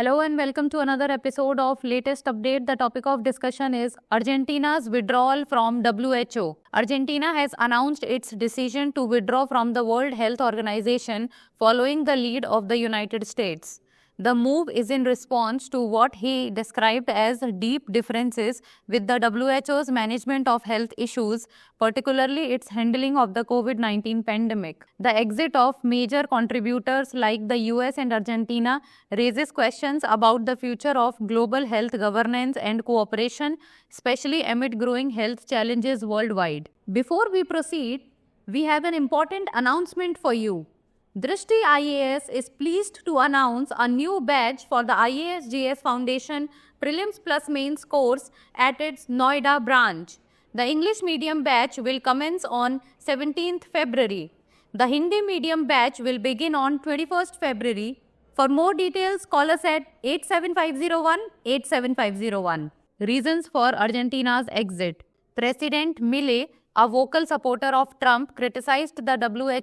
Hello and welcome to another episode of Latest Update. The topic of discussion is Argentina's withdrawal from WHO. Argentina has announced its decision to withdraw from the World Health Organization following the lead of the United States. The move is in response to what he described as deep differences with the WHO's management of health issues, particularly its handling of the COVID-19 pandemic. The exit of major contributors like the US and Argentina raises questions about the future of global health governance and cooperation, especially amid growing health challenges worldwide. Before we proceed, we have an important announcement for you. Drishti IAS is pleased to announce a new batch for the IASGS Foundation Prelims Plus Mains course at its Noida branch. The English medium batch will commence on 17th February. The Hindi medium batch will begin on 21st February. For more details, call us at 87501. Reasons for Argentina's exit. President Milei, a vocal supporter of Trump, criticized the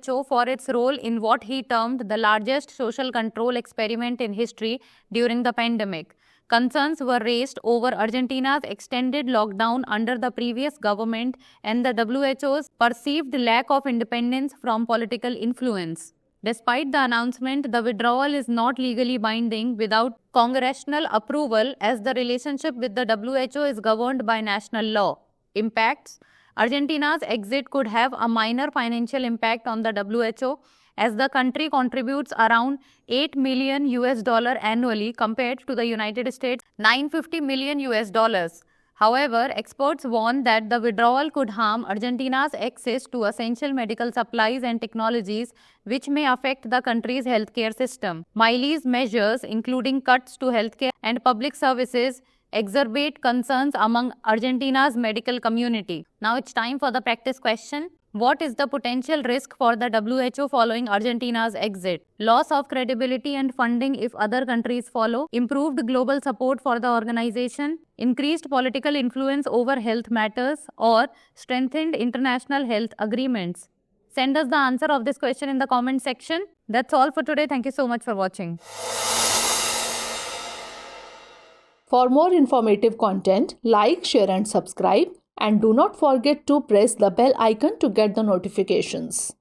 WHO for its role in what he termed the largest social control experiment in history during the pandemic. Concerns were raised over Argentina's extended lockdown under the previous government and the WHO's perceived lack of independence from political influence. Despite the announcement, the withdrawal is not legally binding without congressional approval, as the relationship with the WHO is governed by national law. Impacts: Argentina's exit could have a minor financial impact on the WHO, as the country contributes around $8 million annually compared to the United States' $950 million. However, experts warn that the withdrawal could harm Argentina's access to essential medical supplies and technologies, which may affect the country's healthcare system. Milei's measures, including cuts to healthcare and public services, exacerbate concerns among Argentina's medical community. Now it's time for the practice question. What is the potential risk for the WHO following Argentina's exit? Loss of credibility and funding if other countries follow, improved global support for the organization, increased political influence over health matters, or strengthened international health agreements? Send us the answer of this question in the comment section. That's all for today. Thank you so much for watching. For more informative content, like, share and subscribe, and do not forget to press the bell icon to get the notifications.